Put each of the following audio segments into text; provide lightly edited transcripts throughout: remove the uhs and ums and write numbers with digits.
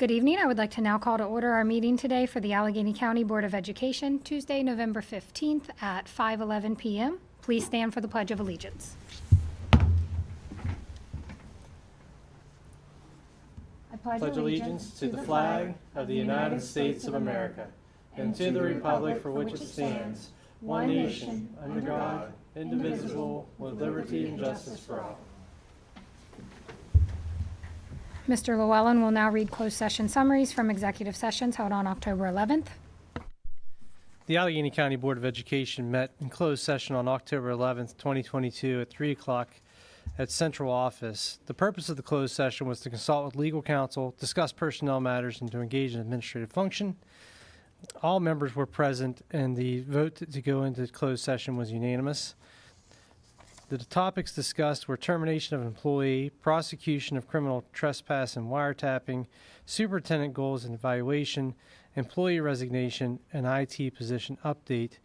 Good evening. I would like to now call to order our meeting today for the Allegany County Board of Education, Tuesday, November 15th at 5:11 p.m. Please stand for the Pledge of Allegiance. I pledge allegiance to the flag of the United States of America and to the republic for which it stands, one nation, under God, indivisible, with liberty and justice for all. Mr. Llewellyn will now read closed session summaries from executive sessions held on October 11th. The Allegany County Board of Education met in closed session on October 11th, 2022 at 3 o'clock at Central Office. The purpose of the closed session was to consult with legal counsel, discuss personnel matters, and to engage in administrative function. All members were present, and the vote to go into closed session was unanimous. The topics discussed were termination of an employee, prosecution of criminal trespass and wiretapping, superintendent goals and evaluation, employee resignation, and IT position update.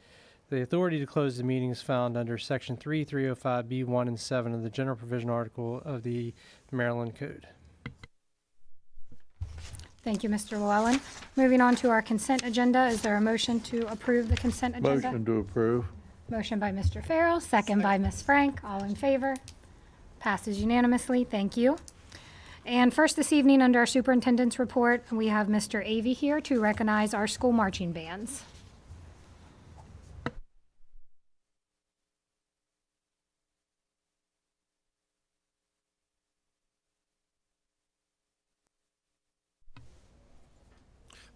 The authority to close the meeting is found under Section 3305B1 and 7 of the General Provision Article of the Maryland Code. Thank you, Mr. Llewellyn. Moving on to our consent agenda, is there a motion to approve the consent agenda? Motion to approve. Motion by Mr. Farrell, second by Ms. Frank. All in favor? Passes unanimously. Thank you. And first this evening, under our superintendent's report, we have Mr. Avey here to recognize our school marching bands.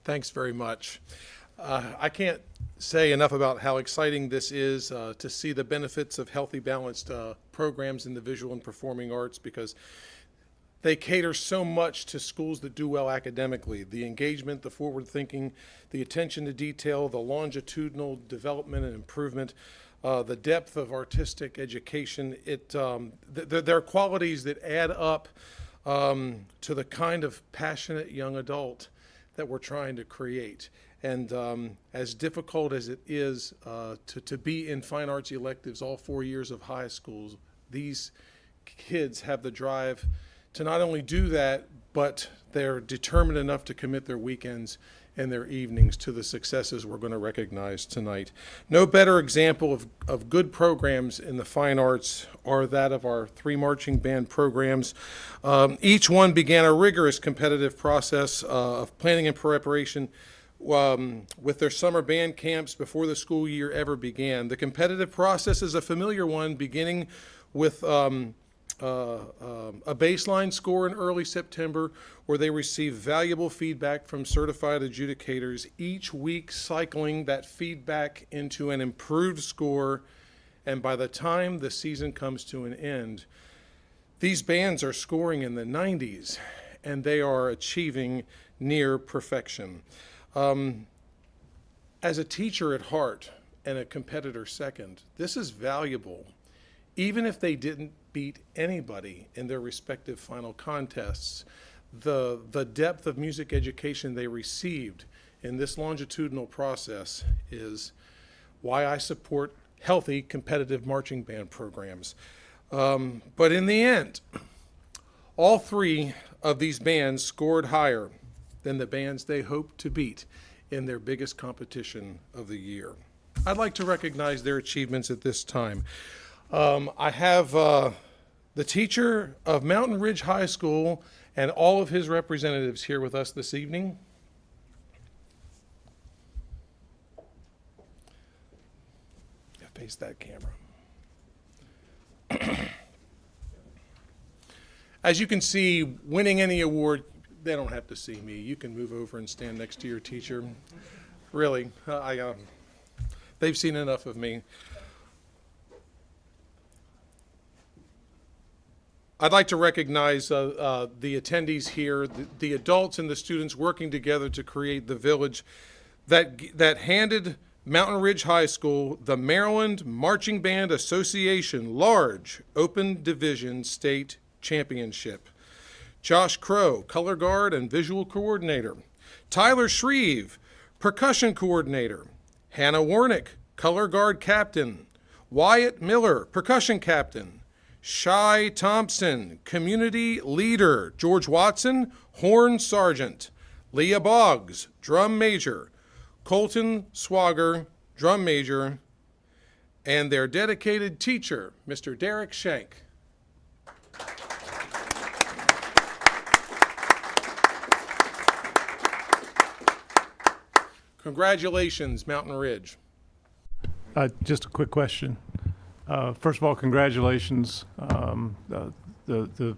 Thanks very much. I can't say enough about how exciting this is to see the benefits of healthy, balanced programs in the visual and performing arts, because they cater so much to schools that do well academically. The engagement, the forward thinking, the attention to detail, the longitudinal development and improvement, the depth of artistic education. There are qualities that add up to the kind of passionate young adult that we're trying to create. And as difficult as it is to be in fine arts electives all 4 years of high schools, these kids have the drive to not only do that, but they're determined enough to commit their weekends and their evenings to the successes we're going to recognize tonight. No better example of good programs in the fine arts are that of our 3 marching band programs. Each one began a rigorous competitive process of planning and preparation with their summer band camps before the school year ever began. The competitive process is a familiar one, beginning with a baseline score in early September, where they receive valuable feedback from certified adjudicators, each week cycling that feedback into an improved score, and by the time the season comes to an end, these bands are scoring in the 90s, and they are achieving near perfection. As a teacher at heart and a competitor second, this is valuable, even if they didn't beat anybody in their respective final contests. The depth of music education they received in this longitudinal process is why I support healthy competitive marching band programs. But in the end, all 3 of these bands scored higher than the bands they hoped to beat in their biggest competition of the year. I'd like to recognize their achievements at this time. I have the teacher of Mountain Ridge High School and all of his representatives here with us this evening. Face that camera. As you can see, winning any award, they don't have to see me. You can move over and stand next to your teacher. Really, they've seen enough of me. I'd like to recognize the attendees here, the adults and the students working together to create the village that handed Mountain Ridge High School the Maryland Marching Band Association Large Open Division State Championship. Josh Crow, color guard and visual coordinator. Tyler Shreve, percussion coordinator. Hannah Warnick, color guard captain. Wyatt Miller, percussion captain. Shai Thompson, community leader. George Watson, horn sergeant. Leah Boggs, drum major, Colton Swagger, drum major, and their dedicated teacher, Mr. Derek Shank. Congratulations, Mountain Ridge. Just a quick question. First of all, congratulations. The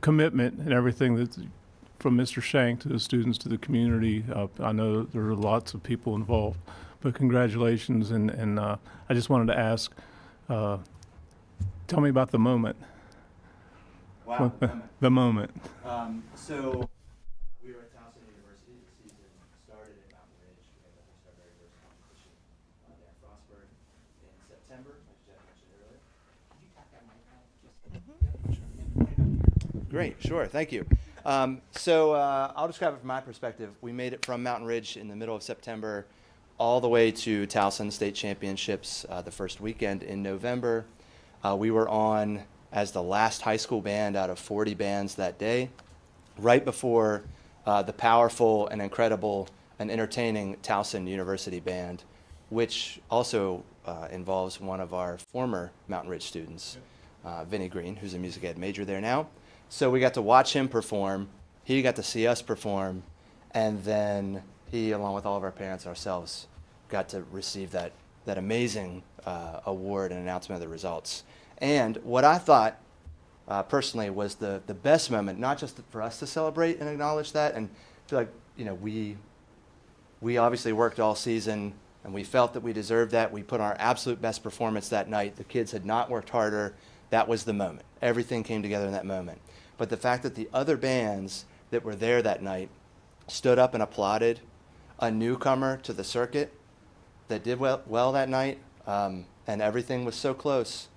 commitment and everything that from Mr. Shank to the students to the community. I know there are lots of people involved, but congratulations. And I just wanted to ask, tell me about the moment. Wow. The moment. So we were at Towson University. The season started at Mountain Ridge. We hosted our very first competition there in Frostburg in September, as Jeff mentioned earlier. Great, sure, thank you. I'll describe it from my perspective. We made it from Mountain Ridge in the middle of September all the way to Towson State Championships the first weekend in November. We were on as the last high school band out of 40 bands that day, right before the powerful and incredible and entertaining Towson University Band, which also involves one of our former Mountain Ridge students, Vinnie Green, who's a music ed major there now. So we got to watch him perform, he got to see us perform, and then he, along with all of our parents and ourselves, got to receive that amazing award and announcement of the results. And what I thought, personally, was the best moment, not just for us to celebrate and acknowledge that, and feel like, we obviously worked all season, and we felt that we deserved that. We put our absolute best performance that night. The kids had not worked harder. That was the moment. Everything came together in that moment. But the fact that the other bands that were there that night stood up and applauded a newcomer to the circuit that did well that night, and everything was so close,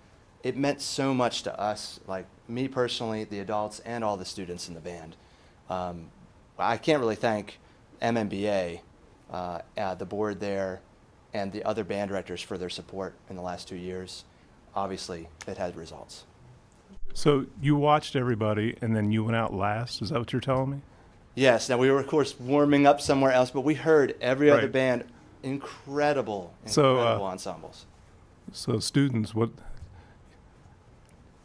it meant so much to us, like me personally, the adults, and all the students in the band. I can't really thank MMBA, the board there, and the other band directors for their support in the last 2 years. Obviously, it had results. So you watched everybody, and then you went out last? Is that what you're telling me? Yes. Now, we were, of course, warming up somewhere else, but we heard every other Right. band, incredible So, ensembles. So students, what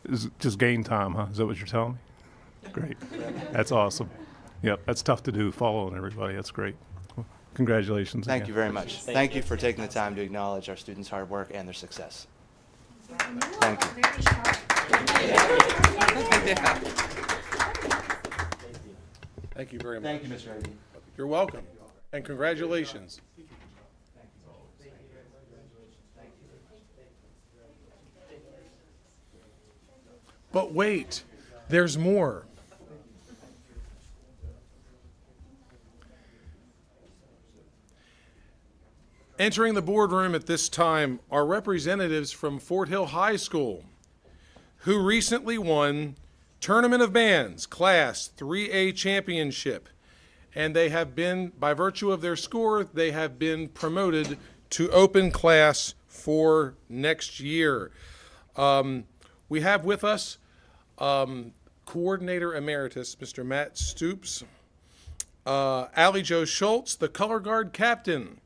is it just game time, huh? Is that what you're telling me? Great. That's awesome. Yep, that's tough to do, following everybody. That's great. Well, congratulations Thank again. you very much. Thank you for taking the time to acknowledge our students' hard work and their success. Thank you. Thank you very much. Thank you, Mr. Ivey. You're welcome, and congratulations. But wait, there's more. Entering the boardroom at this time are representatives from Fort Hill High School, who recently won Tournament of Bands Class 3A Championship. And they have been, by virtue of their score, they have been promoted to open class for next year. We have with us Coordinator Emeritus, Mr. Matt Stoops, Allie Jo Schultz, the color guard captain,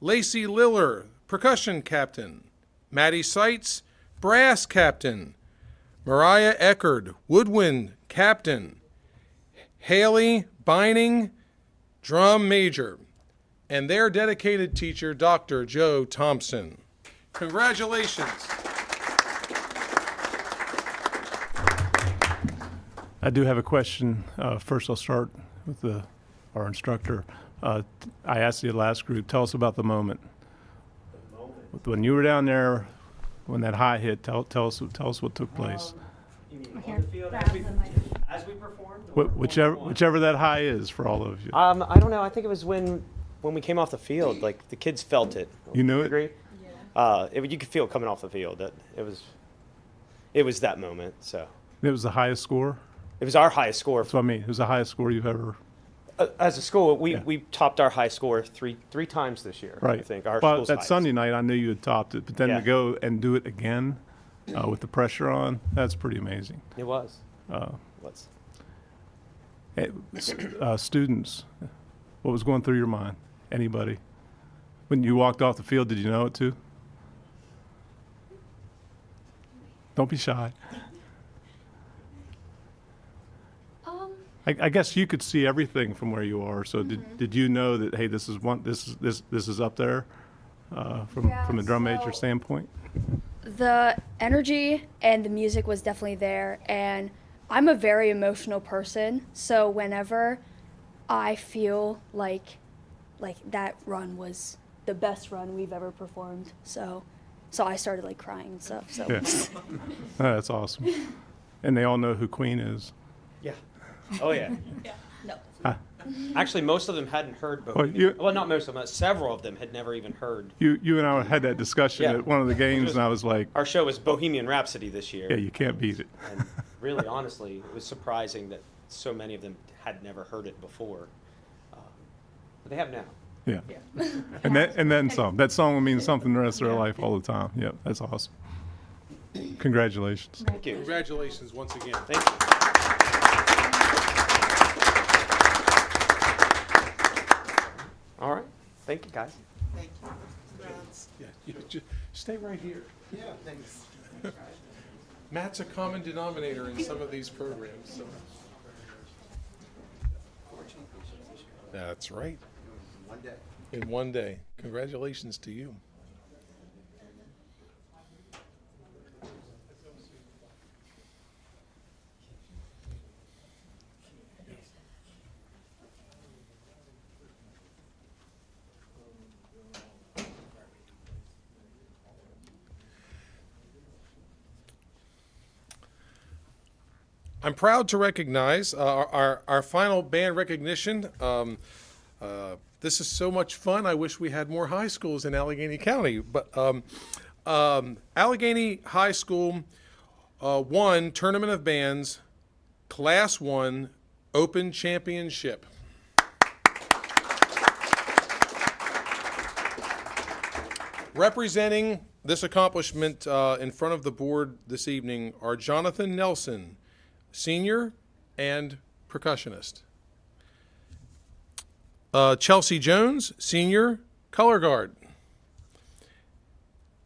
Lacey Liller, percussion captain, Maddie Seitz, brass captain, Mariah Eckerd, woodwind captain, Haley Beining, drum major, and their dedicated teacher, Dr. Joe Thompson. Congratulations. I do have a question. First, I'll start with our instructor. I asked the last group, tell us about the moment. When you were down there, when that high hit, tell us what took place. You mean on the field as we performed? Whichever that high is for all of you. I don't know. I think it was when we came off the field. Like the kids felt it. You knew it? Agree? Yeah. You could feel it coming off the field. That it was that moment. So It was the highest score? it was our highest score. That's what I mean. It was the highest score you've ever. As a school, we Yeah. we topped our high score three times this year. Right. I think our Well, school's that highest. Sunday night, I knew you had topped it, but then Yeah. to go and do it again with the pressure on, that's pretty amazing. It was. It was. Students, what was going through your mind? Anybody? When you walked off the field, did you know it too? Don't be shy. I guess you could see everything from where you are. So did you know that, hey, this is up there from a drum major standpoint? The energy and the music was definitely there, and I'm a very emotional person, so whenever I feel like that run was the best run we've ever performed, so I started like crying and stuff. So Yeah. Oh, that's awesome. And they all know who Queen is. Yeah. Oh yeah. no. Actually, most of them hadn't heard Well, Bohemian. Well, not most of them. Several of them had never even heard. You and I had that discussion Yeah. at one of the games, and I was like, Our show was Bohemian Rhapsody this year. yeah, you can't beat it. And really, honestly, it was surprising that so many of them had never heard it before. But they have now. Yeah. And then some. That song will mean something the rest of their life all the time. Yep, that's awesome. Congratulations. Thank you. Congratulations once again. Thank you. All right. Thank you, guys. Yeah, you just stay right here. Yeah, thanks. Matt's a common denominator in some of these programs, so. That's right. In one day. Congratulations to you. I'm proud to recognize our final band recognition. This is so much fun. I wish we had more high schools in Allegany County. But Allegany High School won Tournament of Bands Class 1 Open Championship. Representing this accomplishment in front of the board this evening are Jonathan Nelson, senior and percussionist. Chelsea Jones, senior, color guard.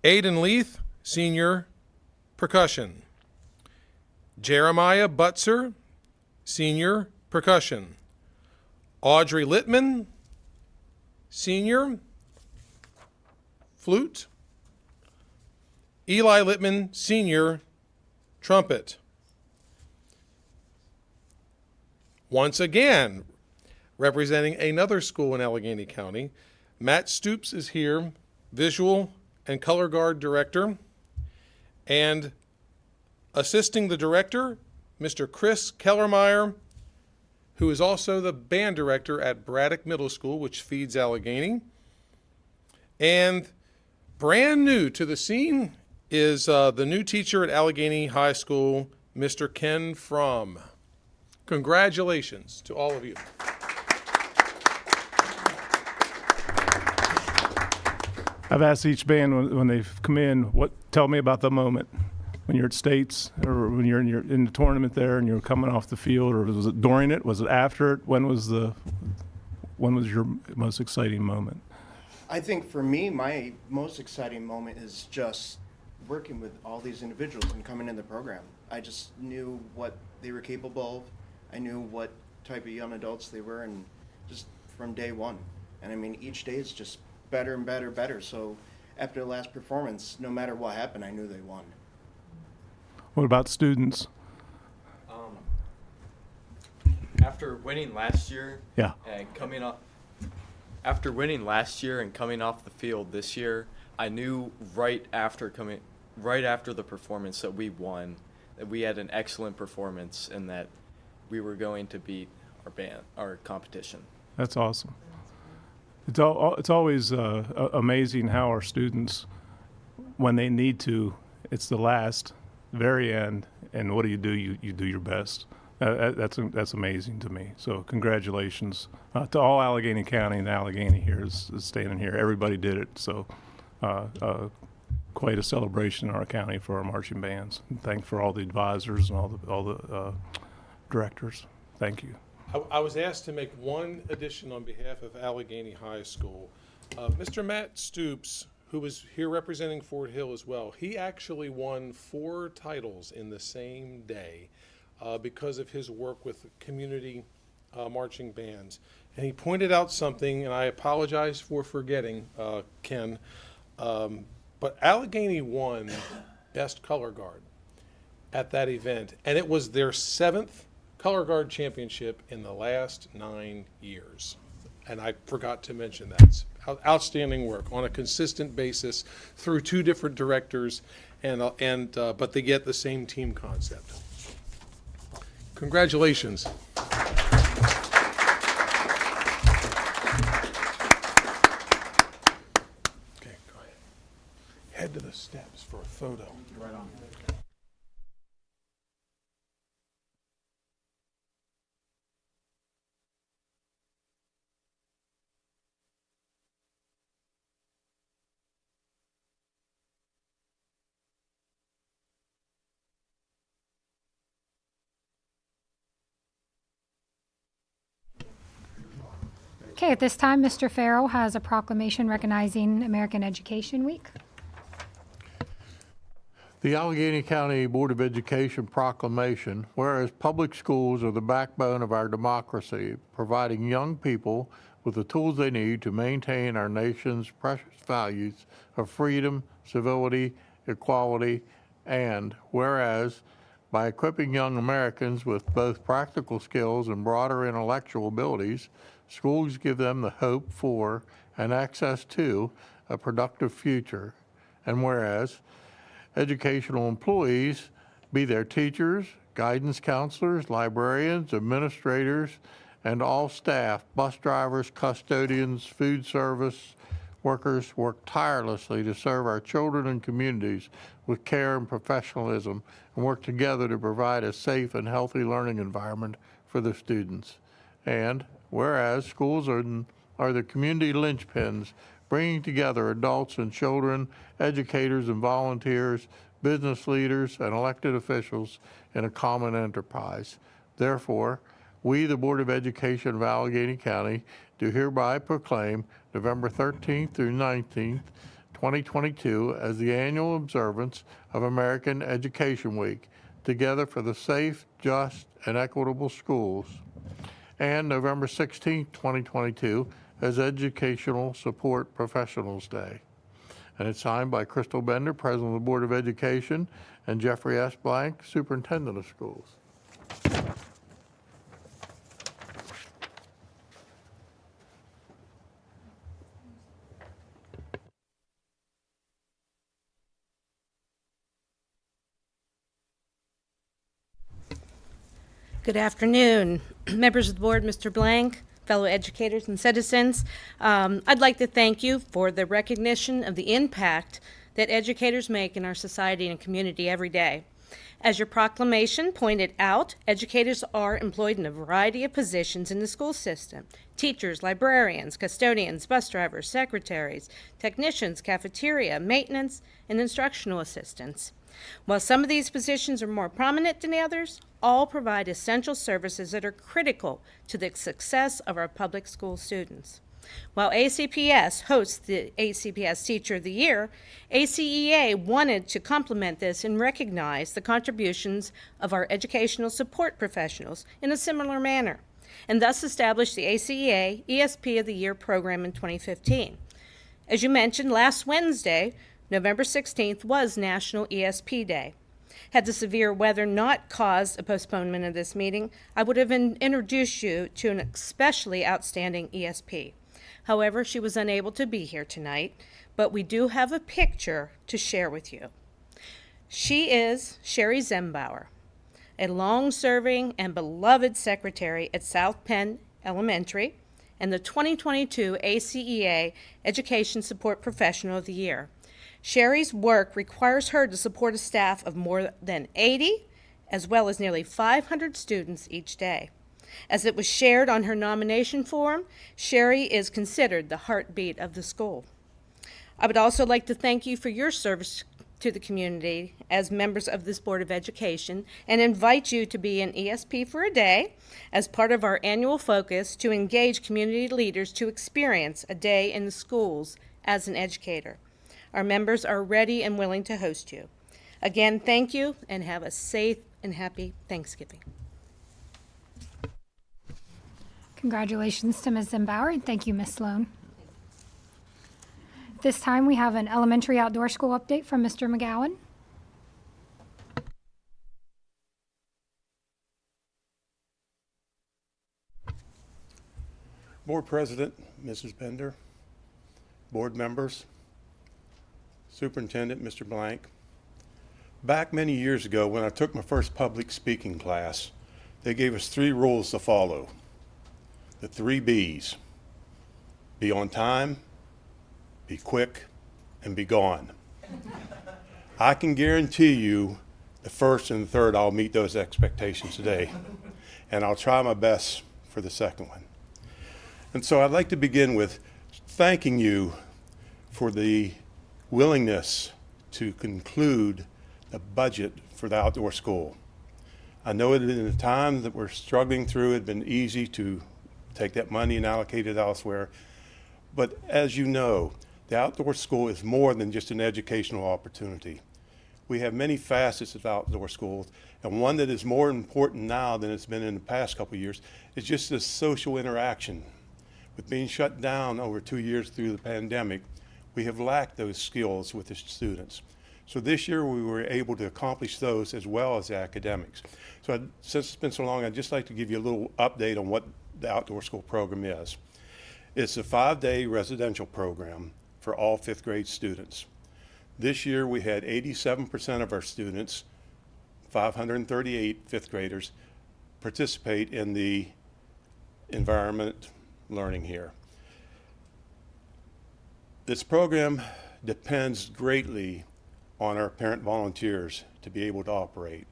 Aiden Leith, senior, percussion. Jeremiah Butzer, senior, percussion. Audrey Littman, senior, flute. Eli Littman, senior, trumpet. Once again, representing another school in Allegany County, Matt Stoops is here, visual and color guard director, and assisting the director, Mr. Chris Kellermeyer, who is also the band director at Braddock Middle School, which feeds Allegany. And brand new to the scene is the new teacher at Allegany High School, Mr. Ken Fromm. Congratulations to all of you. I've asked each band when they've come in, tell me about the moment when you're at states or when you're in the tournament there and you're coming off the field, or was it during it? Was it after it? When was your most exciting moment? I think for me, my most exciting moment is just working with all these individuals and coming in the program. I just knew what they were capable of. I knew what type of young adults they were, and just from day one. And I mean, each day is just better and better, better. So after the last performance, no matter what happened, I knew they won. What about students? After winning last year, Yeah. and coming off the field this year, I knew right after the performance that we won, that we had an excellent performance, and that we were going to beat our competition. That's awesome. It's always amazing how our students, when they need to, it's the very end, and what do? You do your best. That's amazing to me. So congratulations to all Allegany County, and Allegany here is standing here. Everybody did it. So quite a celebration in our county for our marching bands. And thanks for all the advisors and all the directors. Thank you. I was asked to make one addition on behalf of Allegany High School. Mr. Matt Stoops, who was here representing Fort Hill as well, he actually won 4 titles in the same day because of his work with community marching bands. And he pointed out something, and I apologize for forgetting, Ken, but Allegany won Best Color Guard at that event, and it was their 7th Color Guard championship in the last 9 years. And I forgot to mention that. It's outstanding work on a consistent basis through 2 different directors, but they get the same team concept. Congratulations. Okay, go ahead. Head to the steps for a photo. Right on. Okay, at this time, Mr. Farrell has a proclamation recognizing American Education Week. The Allegany County Board of Education proclamation, whereas public schools are the backbone of our democracy, providing young people with the tools they need to maintain our nation's precious values of freedom, civility, equality, and whereas by equipping young Americans with both practical skills and broader intellectual abilities, schools give them the hope for and access to a productive future. And whereas educational employees, be they teachers, guidance counselors, librarians, administrators, and all staff, bus drivers, custodians, food service workers, work tirelessly to serve our children and communities with care and professionalism, and work together to provide a safe and healthy learning environment for the students. And whereas schools are the community linchpins, bringing together adults and children, educators and volunteers, business leaders and elected officials in a common enterprise. Therefore, we, the Board of Education of Allegany County, do hereby proclaim November 13th through 19th, 2022 as the annual observance of American Education Week, Together for the Safe, Just, and Equitable Schools, and November 16th, 2022 as Educational Support Professionals Day. And it's signed by Crystal Bender, President of the Board of Education, and Jeffrey S. Blank, Superintendent of Schools. Good afternoon, members of the board, Mr. Blank, fellow educators and citizens. I'd like to thank you for the recognition of the impact that educators make in our society and community every day. As your proclamation pointed out, educators are employed in a variety of positions in the school system: teachers, librarians, custodians, bus drivers, secretaries, technicians, cafeteria, maintenance, and instructional assistants. While some of these positions are more prominent than others, all provide essential services that are critical to the success of our public school students. While ACPS hosts the ACPS Teacher of the Year, ACEA wanted to complement this and recognize the contributions of our educational support professionals in a similar manner, and thus established the ACEA ESP of the Year program in 2015. As you mentioned, last Wednesday, November 16th, was National ESP Day. Had the severe weather not caused a postponement of this meeting, I would have introduced you to an especially outstanding ESP. However, she was unable to be here tonight, but we do have a picture to share with you. She is Sherry Zembauer, a long-serving and beloved secretary at South Penn Elementary and the 2022 ACEA Education Support Professional of the Year. Sherry's work requires her to support a staff of more than 80, as well as nearly 500 students each day. As it was shared on her nomination form, Sherry is considered the heartbeat of the school. I would also like to thank you for your service to the community as members of this Board of Education and invite you to be an ESP for a day as part of our annual focus to engage community leaders to experience a day in the schools as an educator. Our members are ready and willing to host you. Again, thank you and have a safe and happy Thanksgiving. Congratulations to Ms. Zimbauer, and thank you, Ms. Sloan. This time we have an elementary outdoor school update from Mr. McGowan. Board President, Mrs. Bender, board members, Superintendent, Mr. Blank. Back many years ago when I took my first public speaking class, they gave us 3 rules to follow. The 3 B's: be on time, be quick, and be gone. I can guarantee you the first and the third, I'll meet those expectations today. And I'll try my best for the second one. And so I'd like to begin with thanking you for the willingness to conclude the budget for the outdoor school. I know that in the time that we're struggling through, it'd been easy to take that money and allocate it elsewhere. But as you know, the outdoor school is more than just an educational opportunity. We have many facets of outdoor schools, and one that is more important now than it's been in the past couple of years is just the social interaction. With being shut down over 2 years through the pandemic, we have lacked those skills with the students. So this year we were able to accomplish those as well as the academics. So since it's been so long, I'd just like to give you a little update on what the outdoor school program is. It's a 5-day residential program for all 5th grade students. This year we had 87% of our students, 538 5th graders, participate in the environment learning here. This program depends greatly on our parent volunteers to be able to operate.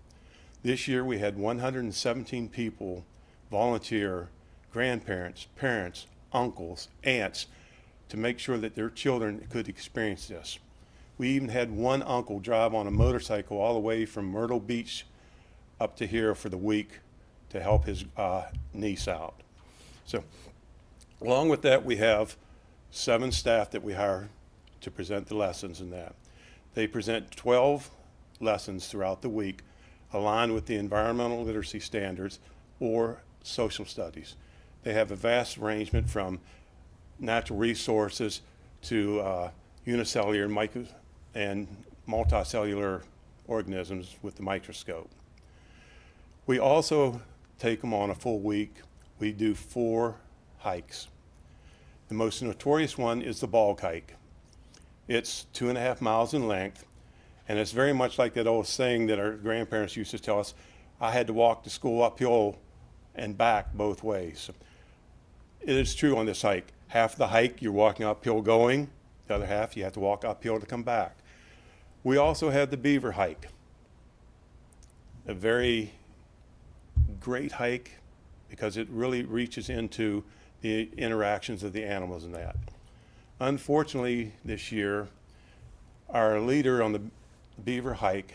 This year we had 117 people volunteer, grandparents, parents, uncles, aunts, to make sure that their children could experience this. We even had one uncle drive on a motorcycle all the way from Myrtle Beach up to here for the week to help his niece out. So along with that, we have 7 staff that we hire to present the lessons in that. They present 12 lessons throughout the week aligned with the environmental literacy standards or social studies. They have a vast arrangement from natural resources to unicellular and multicellular organisms with the microscope. We also take them on a full week. We do 4 hikes. The most notorious one is the bog hike. It's 2.5 miles in length, and it's very much like that old saying that our grandparents used to tell us, I had to walk to school uphill and back both ways. It is true on this hike. Half the hike you're walking uphill going, the other half you have to walk uphill to come back. We also have the beaver hike, a very great hike because it really reaches into the interactions of the animals in that. Unfortunately, this year, our leader on the beaver hike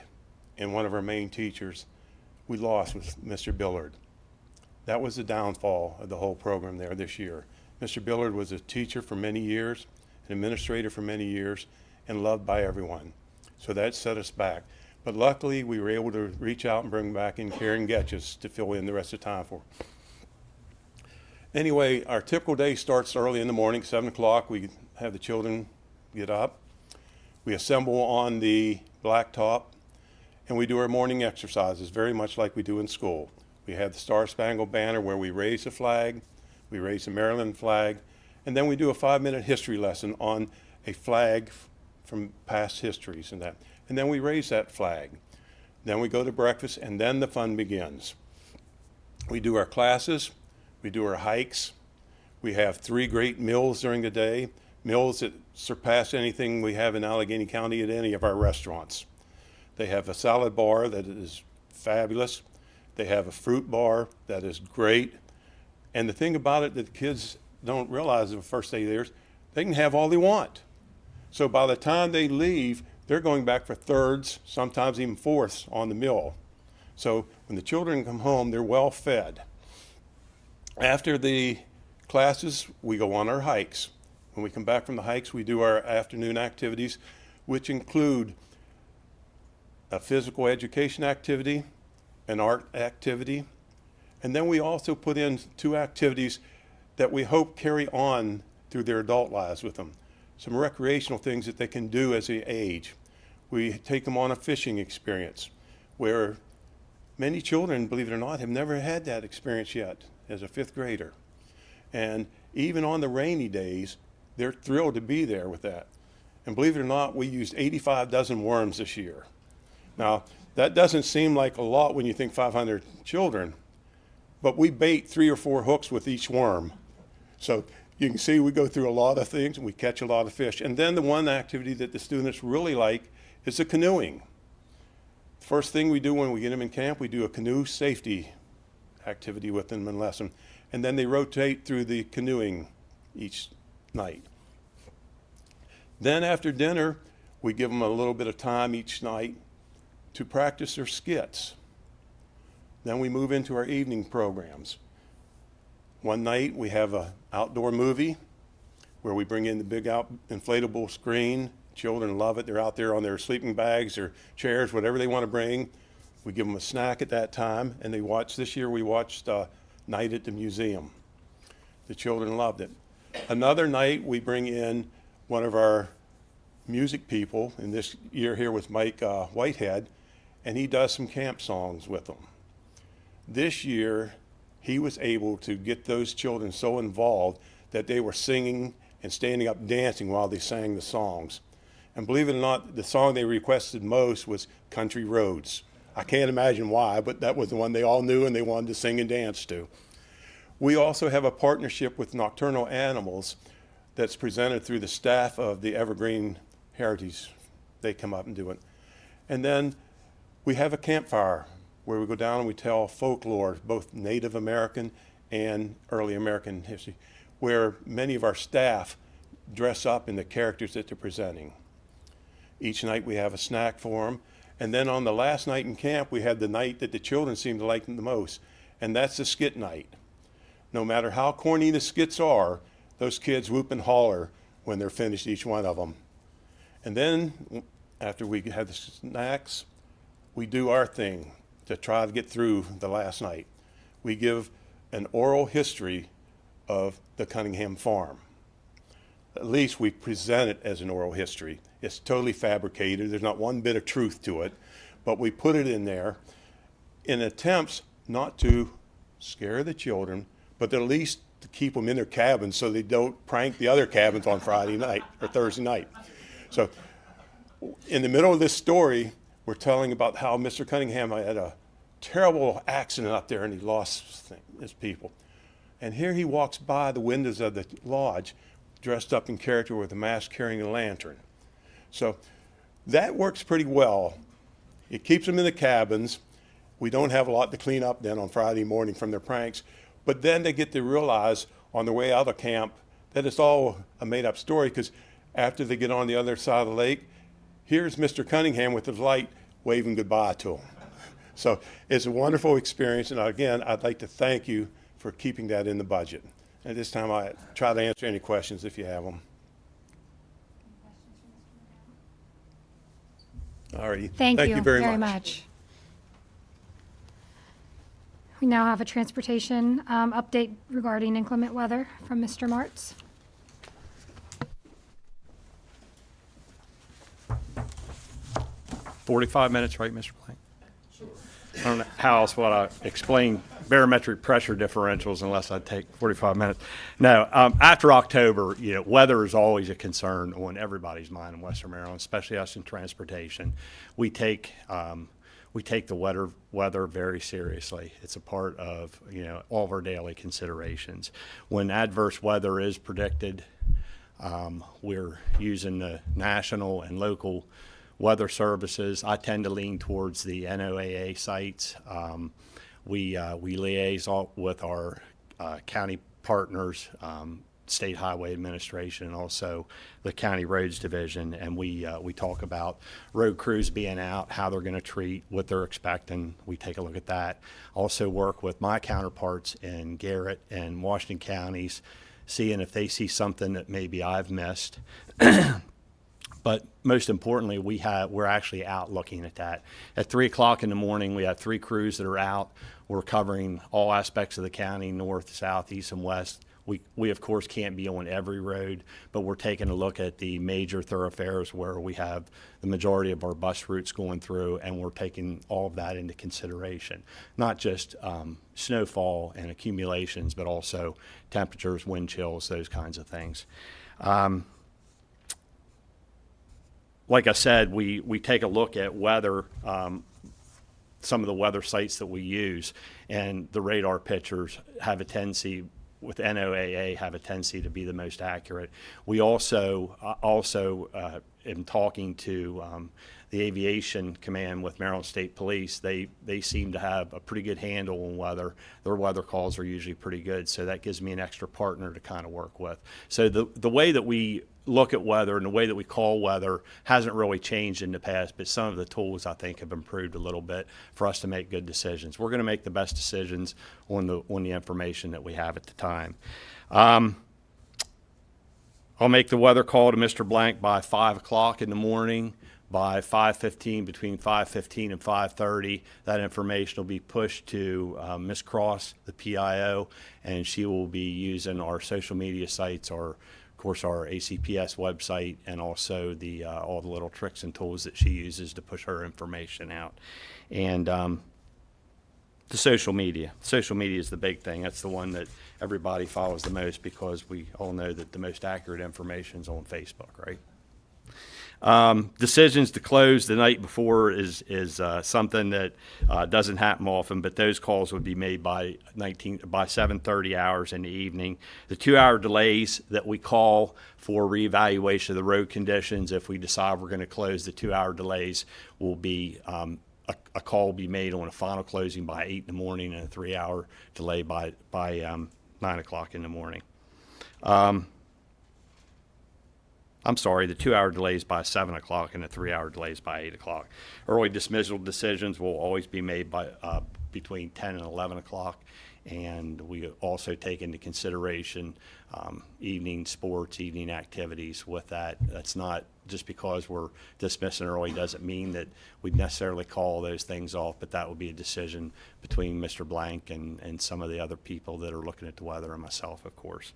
and one of our main teachers, we lost was Mr. Billard. That was the downfall of the whole program there this year. Mr. Billard was a teacher for many years, an administrator for many years, and loved by everyone. So that set us back. But luckily, we were able to reach out and bring back in Karen Getches to fill in the rest of the time for. Anyway, our typical day starts early in the morning, 7 o'clock. We have the children get up. We assemble on the blacktop, and we do our morning exercises, very much like we do in school. We have the Star Spangled Banner where we raise the flag, we raise the Maryland flag, and then we do a 5-minute history lesson on a flag from past histories and that. And then we raise that flag. Then we go to breakfast, and then the fun begins. We do our classes, we do our hikes. We have 3 great meals during the day, meals that surpass anything we have in Allegany County at any of our restaurants. They have a salad bar that is fabulous. They have a fruit bar that is great. And the thing about it that the kids don't realize the first day there, they can have all they want. So by the time they leave, they're going back for thirds, sometimes even fourths on the meal. So when the children come home, they're well fed. After the classes, we go on our hikes. When we come back from the hikes, we do our afternoon activities, which include a physical education activity, an art activity, and then we also put in 2 activities that we hope carry on through their adult lives with them. Some recreational things that they can do as they age. We take them on a fishing experience where many children, believe it or not, have never had that experience yet as a 5th grader. And even on the rainy days, they're thrilled to be there with that. And believe it or not, we used 85 dozen worms this year. Now, that doesn't seem like a lot when you think 500 children, but we bait 3 or 4 hooks with each worm. So you can see we go through a lot of things and we catch a lot of fish. And then the one activity that the students really like is the canoeing. First thing we do when we get them in camp, we do a canoe safety activity with them in lesson. And then they rotate through the canoeing each night. Then after dinner, we give them a little bit of time each night to practice their skits. Then we move into our evening programs. One night we have an outdoor movie where we bring in the big inflatable screen. Children love it. They're out there on their sleeping bags or chairs, whatever they want to bring. We give them a snack at that time, and they watch. This year we watched Night at the Museum. The children loved it. Another night we bring in one of our music people, and this year here was Mike Whitehead, and he does some camp songs with them. This year he was able to get those children so involved that they were singing and standing up dancing while they sang the songs. And believe it or not, the song they requested most was Country Roads. I can't imagine why, but that was the one they all knew and they wanted to sing and dance to. We also have a partnership with Nocturnal Animals that's presented through the staff of the Evergreen Heritage. They come up and do it. And then we have a campfire where we go down and we tell folklore, both Native American and early American history, where many of our staff dress up in the characters that they're presenting. Each night we have a snack for them. And then on the last night in camp, we had the night that the children seem to like the most, and that's the skit night. No matter how corny the skits are, those kids whoop and holler when they're finished, each one of them. And then after we have the snacks, we do our thing to try to get through the last night. We give an oral history of the Cunningham farm. At least we present it as an oral history. It's totally fabricated. There's not one bit of truth to it, but we put it in there in attempts not to scare the children, but at least to keep them in their cabins so they don't prank the other cabins on Friday night or Thursday night. So in the middle of this story, we're telling about how Mr. Cunningham had a terrible accident up there and he lost his people. And here he walks by the windows of the lodge dressed up in character with a mask carrying a lantern. So that works pretty well. It keeps them in the cabins. We don't have a lot to clean up then on Friday morning from their pranks, but then they get to realize on their way out of camp that it's all a made-up story, because after they get on the other side of the lake, here's Mr. Cunningham with his light waving goodbye to them. So it's a wonderful experience, and again, I'd like to thank you for keeping that in the budget. At this time, I try to answer any questions if you have them. All righty. Thank you very very much. much. We now have a transportation update regarding inclement weather from Mr. Martz. 45 minutes, right, Mr. Blank? I don't know how else would I explain barometric pressure differentials unless I take 45 minutes. No, after October, weather is always a concern on everybody's mind in Western Maryland, especially us in transportation. We take the weather very seriously. It's a part of all of our daily considerations. When adverse weather is predicted, we're using the national and local weather services. I tend to lean towards the NOAA sites. We liaise with our county partners State Highway Administration and also the County Roads Division, and we talk about road crews being out, how they're going to treat, what they're expecting. We take a look at that. Also work with my counterparts in Garrett and Washington counties, seeing if they see something that maybe I've missed. But most importantly, we're actually out looking at that. At 3 o'clock in the morning, we have 3 crews that are out. We're covering all aspects of the county, north, south, east, and west. We of course can't be on every road, but we're taking a look at the major thoroughfares where we have the majority of our bus routes going through, and we're taking all of that into consideration. Not just snowfall and accumulations, but also temperatures, wind chills, those kinds of things. Like I said, we take a look at weather, some of the weather sites that we use, and the radar pictures have a tendency, with NOAA, have a tendency to be the most accurate. We also in talking to the Aviation Command with Maryland State Police, they seem to have a pretty good handle on weather. Their weather calls are usually pretty good, so that gives me an extra partner to kind of work with. So the way that we look at weather and the way that we call weather hasn't really changed in the past, but some of the tools I think have improved a little bit for us to make good decisions. We're going to make the best decisions on the information that we have at the time. I'll make the weather call to Mr. Blank by 5 o'clock in the morning. By 5:15, between 5:15 and 5:30, that information will be pushed to Ms. Cross, the PIO, and she will be using our social media sites, of course our ACPS website, and also all the little tricks and tools that she uses to push her information out. And the social media. Social media is the big thing. That's the one that everybody follows the most, because we all know that the most accurate information is on Facebook, right? Decisions to close the night before is something that doesn't happen often, but those calls would be made by 7:30 hours in the evening. The 2-hour delays that we call for reevaluation of the road conditions, if we decide we're going to close, the 2-hour delays will be a call will be made on a final closing by 8 in the morning, and a 3-hour delay by 9 o'clock in the morning. I'm sorry, the 2-hour delays by 7 o'clock and the 3-hour delays by 8 o'clock. Early dismissal decisions will always be made by between 10 and 11 o'clock, and we also take into consideration evening sports, evening activities with that. That's not just because we're dismissing early doesn't mean that we'd necessarily call those things off, but that would be a decision between Mr. Blank and some of the other people that are looking at the weather, and myself, of course.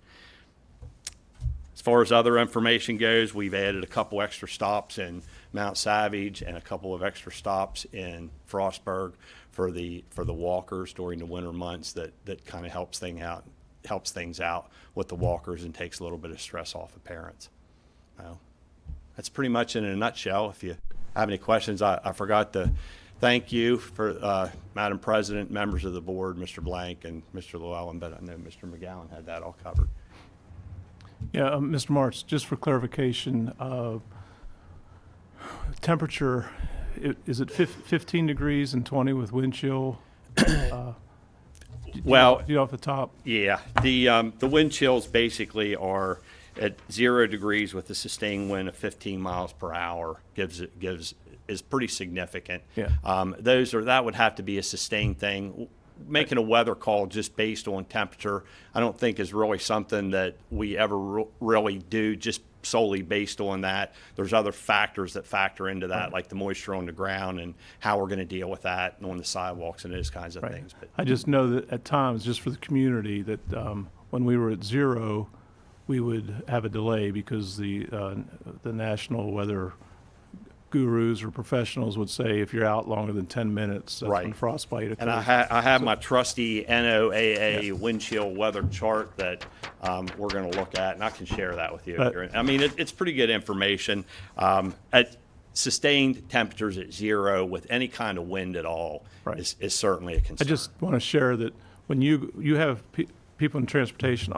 As far as other information goes, we've added a couple extra stops in Mount Savage and a couple of extra stops in Frostburg for the walkers during the winter months. That kind of helps things out with the walkers and takes a little bit of stress off of parents. That's pretty much in a nutshell. If you have any questions, I forgot to thank you for Madam President, members of the board, Mr. Blank and Mr. Llewellyn, but I know Mr. McGowan had that all covered. Yeah, Mr. Martz, just for clarification, temperature, is it 15 degrees and 20 with wind chill? Well, off the top? Yeah, the wind chills basically are at 0 degrees with a sustained wind of 15 miles per hour is pretty significant. Yeah. That would have to be a sustained thing. Making a weather call just based on temperature, I don't think is really something that we ever really do just solely based on that. There's other factors that factor into that, like the moisture on the ground and how we're going to deal with that on the sidewalks and those kinds of things. But I just know that at times, just for the community, that when we were at 0, we would have a delay because the national weather gurus or professionals would say if you're out longer than 10 minutes, that's when frostbite occurs. And I have my trusty NOAA wind chill weather chart that we're going to look at, and I can share that with you. I mean, it's pretty good information. At sustained temperatures at 0 with any kind of wind at all is certainly a concern. I just want to share that when you have people in the transportation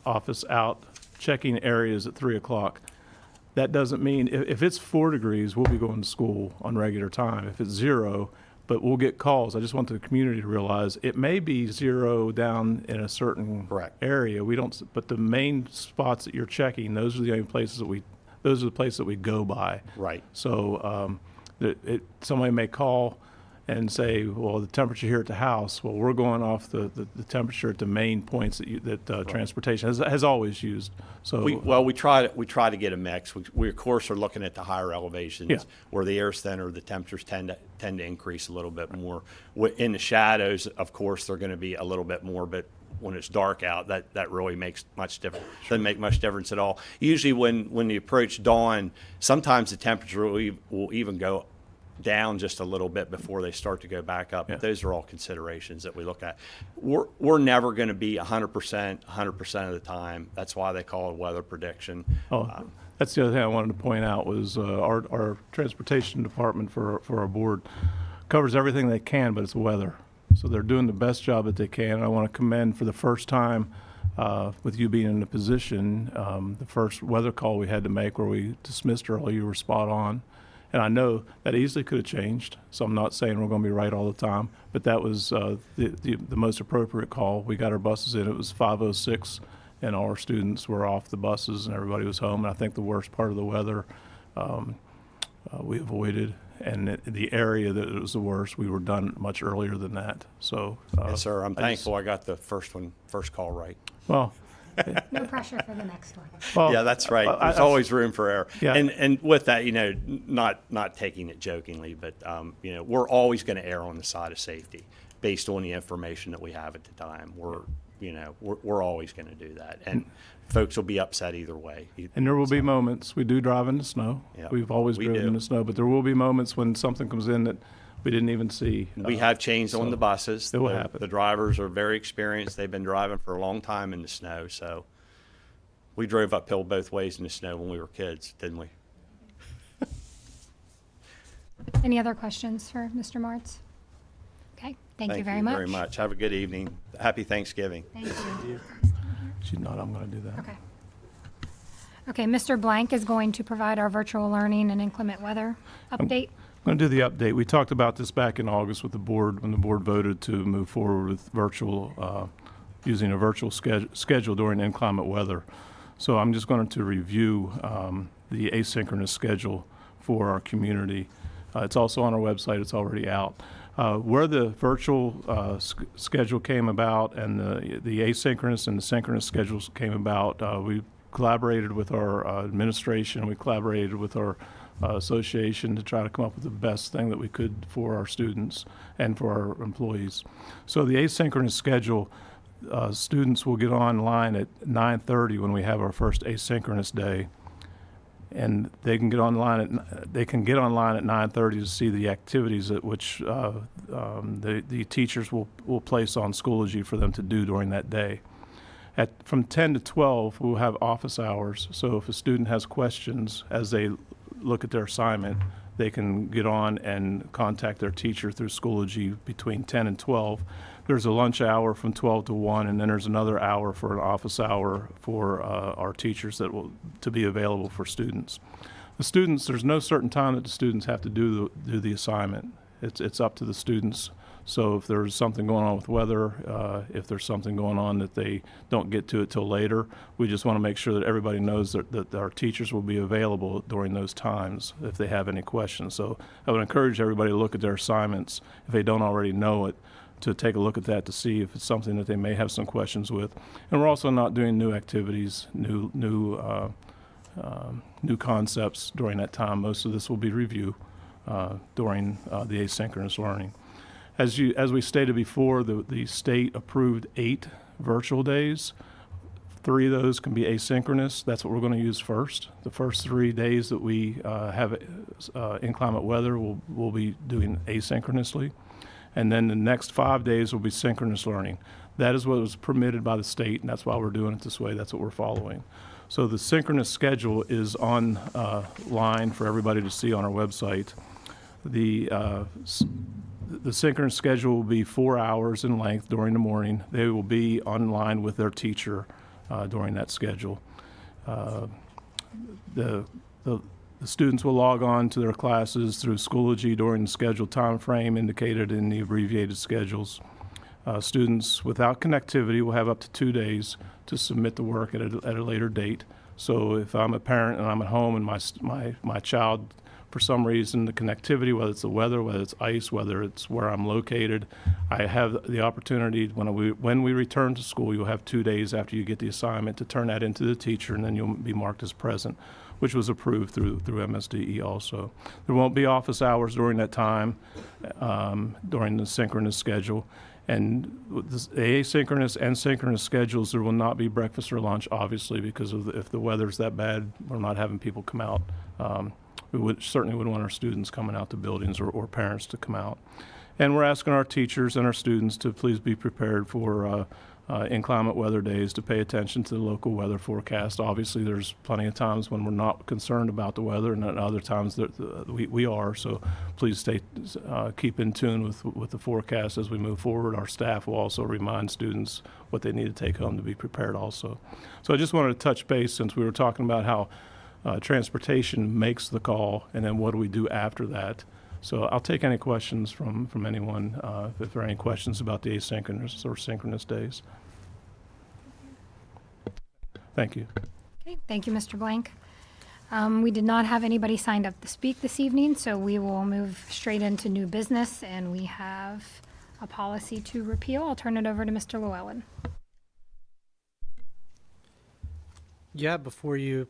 office out checking areas at 3 o'clock, that doesn't mean if it's 4 degrees, we'll be going to school on regular time. If it's 0, but we'll get calls. I just want the community to realize it may be 0 down in a certain Correct. area. We don't, but the main spots that you're checking, those are the only places that those are the places that we go by. Right. So somebody may call and say, well, the temperature here at the house, well, we're going off the temperature at the main points that transportation has always used. So We try to get a mix. We of course are looking at the higher elevations Yeah. where the air's thinner, the temperatures tend to increase a little bit more. In the shadows, of course, they're going to be a little bit more, but when it's dark out, that really makes much difference. Doesn't make much difference at all. Usually when you approach dawn, sometimes the temperature will even go down just a little bit before they start to go back up. Yeah. Those are all considerations that we look at. We're never going to be 100% of the time. That's why they call it weather prediction. That's the other thing I wanted to point out was our transportation department for our board covers everything they can, but it's weather. So they're doing the best job that they can. I want to commend for the first time with you being in the position, the first weather call we had to make where we dismissed early, you were spot on. And I know that easily could have changed, so I'm not saying we're going to be right all the time, but that was the most appropriate call. We got our buses in. It was 5:06, and all our students were off the buses, and everybody was home. And I think the worst part of the weather we avoided, and the area that it was the worst, we were done much earlier than that. So Yes, sir. I'm thankful I got the first call right. Well, No pressure for the next one. well, Yeah, that's right. There's always room for error. Yeah. And with that, not taking it jokingly, but we're always going to err on the side of safety based on the information that we have at the time. We're always going to do that, and folks will be upset either way. And there will be moments, we do drive in the snow. Yeah, We've always we driven do. in the snow, but there will be moments when something comes in that we didn't even see. We have changed on the buses. It will happen. The drivers are very experienced. They've been driving for a long time in the snow, so we drove uphill both ways in the snow when we were kids, didn't we? Any other questions for Mr. Martz? Okay, thank you very much. very much. Have a good evening. Happy Thanksgiving. Thank you. She's not, I'm going to do that. Okay. Okay, Mr. Blank is going to provide our virtual learning and inclement weather update. I'm going to do the update. We talked about this back in August with the board, when the board voted to move forward with using a virtual schedule during inclement weather. So I'm just going to review the asynchronous schedule for our community. It's also on our website. It's already out. Where the virtual schedule came about and the asynchronous and the synchronous schedules came about, we collaborated with our administration. We collaborated with our association to try to come up with the best thing that we could for our students and for our employees. So the asynchronous schedule, students will get online at 9:30 when we have our first asynchronous day, and they can get online at 9:30 to see the activities at which the teachers will place on Schoology for them to do during that day. From 10 to 12, we'll have office hours. So if a student has questions as they look at their assignment, they can get on and contact their teacher through Schoology between 10 and 12. There's a lunch hour from 12 to 1, and then there's another hour for an office hour for our teachers to be available for students. The students, there's no certain time that the students have to do the assignment. It's up to the students. So if there's something going on with weather, if there's something going on that they don't get to it till later, we just want to make sure that everybody knows that our teachers will be available during those times if they have any questions. So I would encourage everybody to look at their assignments, if they don't already know it, to take a look at that to see if it's something that they may have some questions with. And we're also not doing new activities, new concepts during that time. Most of this will be review during the asynchronous learning. As we stated before, the state approved 8 virtual days. 3 of those can be asynchronous. That's what we're going to use first. The first 3 days that we have inclement weather, we'll be doing asynchronously. And then the next 5 days will be synchronous learning. That is what was permitted by the state, and that's why we're doing it this way. That's what we're following. So the synchronous schedule is online for everybody to see on our website. The synchronous schedule will be 4 hours in length during the morning. They will be online with their teacher during that schedule. The the students will log on to their classes through Schoology during the scheduled time frame indicated in the abbreviated schedules. Students without connectivity will have up to 2 days to submit the work at a later date. So if I'm a parent and I'm at home and my child, for some reason, the connectivity, whether it's the weather, whether it's ice, whether it's where I'm located, I have the opportunity when we return to school, you'll have 2 days after you get the assignment to turn that into the teacher, and then you'll be marked as present, which was approved through MSDE also. There won't be office hours during that time, during the synchronous schedule. And with the asynchronous and synchronous schedules, there will not be breakfast or lunch, obviously, because if the weather's that bad, we're not having people come out. We certainly wouldn't want our students coming out to buildings or parents to come out. And we're asking our teachers and our students to please be prepared for inclement weather days, to pay attention to the local weather forecast. Obviously, there's plenty of times when we're not concerned about the weather, and at other times that we are. So please keep in tune with the forecast as we move forward. Our staff will also remind students what they need to take home to be prepared also. So I just wanted to touch base, since we were talking about how transportation makes the call, and then what do we do after that. So I'll take any questions from anyone, if there are any questions about the asynchronous or synchronous days. Thank you. Okay, thank you, Mr. Blank. We did not have anybody signed up to speak this evening, so we will move straight into new business, and we have a policy to repeal. I'll turn it over to Mr. Llewellyn. Yeah, before you,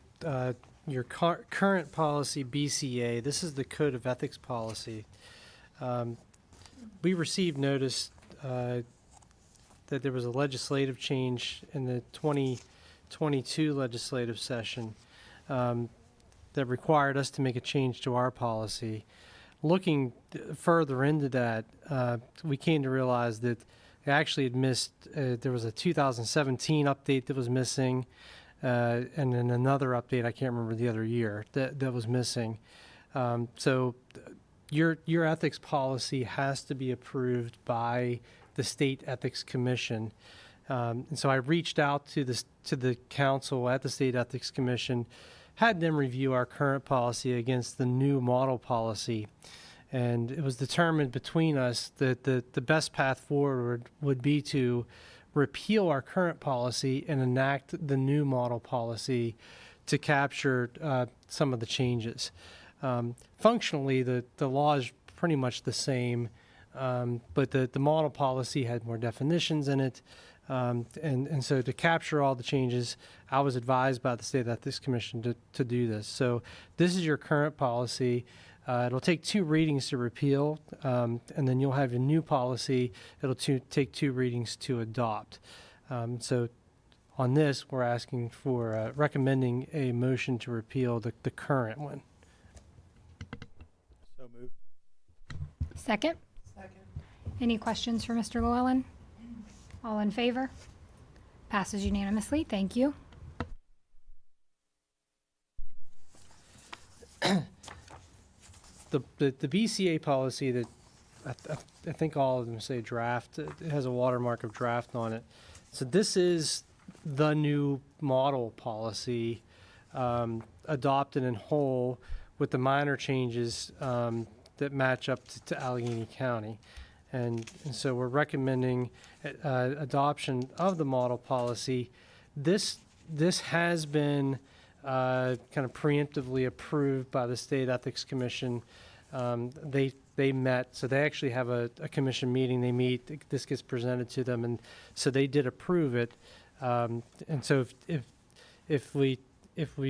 your current policy, BCA, this is the Code of Ethics policy. We received notice that there was a legislative change in the 2022 legislative session that required us to make a change to our policy. Looking further into that, we came to realize that it actually had missed, there was a 2017 update that was missing, and then another update, I can't remember the other year, that was missing. So your ethics policy has to be approved by the State Ethics Commission. And so I reached out to the council at the State Ethics Commission, had them review our current policy against the new model policy. And it was determined between us that the best path forward would be to repeal our current policy and enact the new model policy to capture some of the changes. Functionally, the law is pretty much the same, but the model policy had more definitions in it. And so to capture all the changes, I was advised by the State Ethics Commission to do this. So this is your current policy. It'll take 2 readings to repeal, and then you'll have a new policy. It'll take 2 readings to adopt. So on this, we're asking for recommending a motion to repeal the current one. So moved. Second? Second. Any questions for Mr. Llewellyn? All in favor? Passes unanimously. Thank you. The BCA policy that I think all of them say draft, it has a watermark of draft on it. So this is the new model policy adopted in whole with the minor changes that match up to Allegheny County. And so we're recommending adoption of the model policy. This has been kind of preemptively approved by the State Ethics Commission. They met, so they actually have a commission meeting. They meet. This gets presented to them, and so they did approve it. And so if we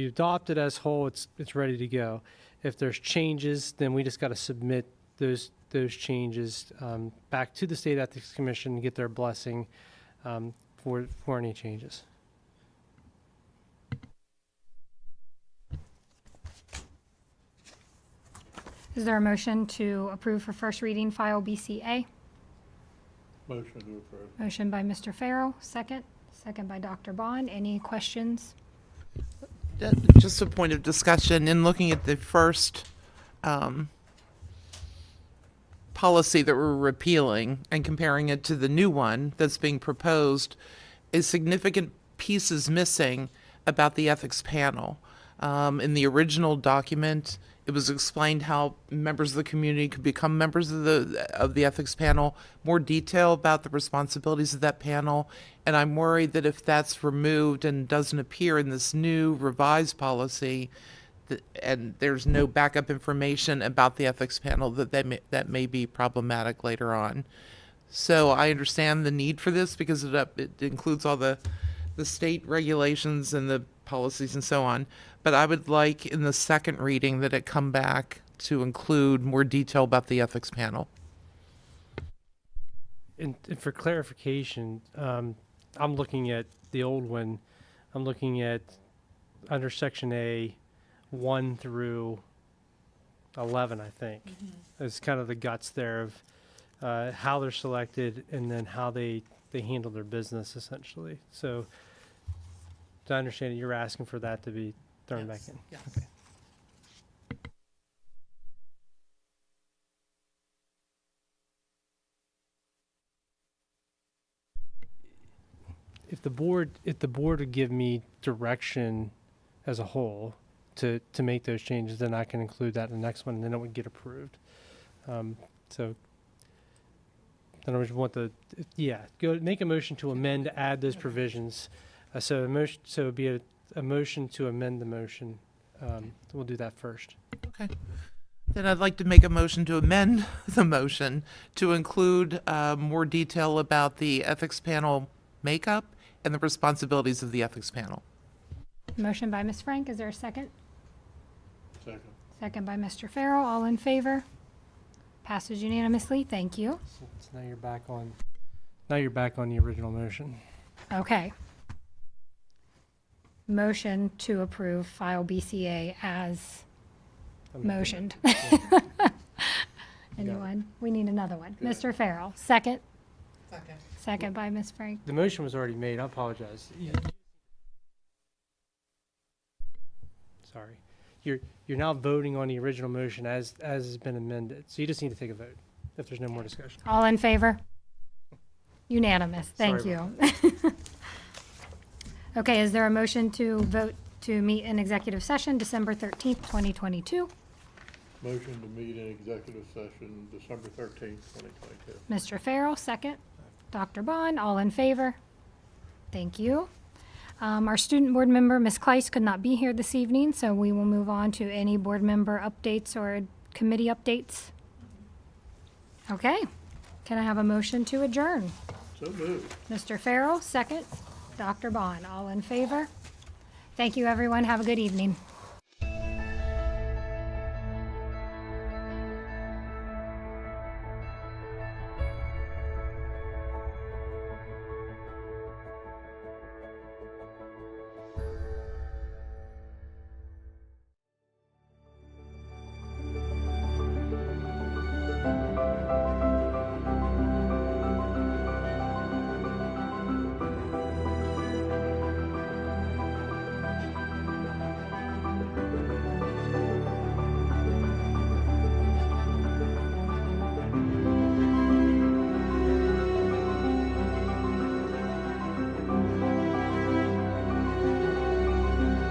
adopt it as whole, it's ready to go. If there's changes, then we just got to submit those changes back to the State Ethics Commission and get their blessing for any changes. Is there a motion to approve for first reading file BCA? Motion to approve. Motion by Mr. Farrell, second. Second by Dr. Bond. Any questions? Just a point of discussion in looking at the first policy that we're repealing and comparing it to the new one that's being proposed, is significant pieces missing about the ethics panel. In the original document, it was explained how members of the community could become members of the ethics panel, more detail about the responsibilities of that panel. And I'm worried that if that's removed and doesn't appear in this new revised policy, and there's no backup information about the ethics panel, that may be problematic later on. So I understand the need for this because it includes all the state regulations and the policies and so on. But I would like in the second reading that it come back to include more detail about the ethics panel. And for clarification, I'm looking at the old one. I'm looking at under section A, 1 through 11, I think. It's kind of the guts there of how they're selected and then how they handle their business, essentially. So, to understand it, you're asking for that to be thrown back in. Yes. Okay. If the board would give me direction as a whole to make those changes, then I can include that in the next one, and then it would get approved. So, in other words, go make a motion to amend to add those provisions. So it'd be a motion to amend the motion. We'll do that first. Okay. Then I'd like to make a motion to amend the motion to include more detail about the ethics panel makeup and the responsibilities of the ethics panel. Motion by Ms. Frank. Is there a second? Second. Second by Mr. Farrell. All in favor? Passes unanimously. Thank you. So now you're back on. Now you're back on the original motion. Okay. Motion to approve file BCA as motioned. Anyone? We need another one. Mr. Farrell, second. Second. Second by Ms. Frank. The motion was already made. I apologize. Sorry. You're now voting on the original motion as has been amended. So you just need to take a vote if there's no more discussion. All in favor? Unanimous. Thank Sorry you. Okay, is there a motion to vote to meet in executive session December 13th, 2022? Motion to meet in executive session December 13th, 2022. Mr. Farrell, second. Dr. Bond, all in favor? Thank you. Our student board member, Ms. Kleiss, could not be here this evening, so we will move on to any board member updates or committee updates. Okay. Can I have a motion to adjourn? So moved. Mr. Farrell, second. Dr. Bond, all in favor? Thank you, everyone. Have a good evening.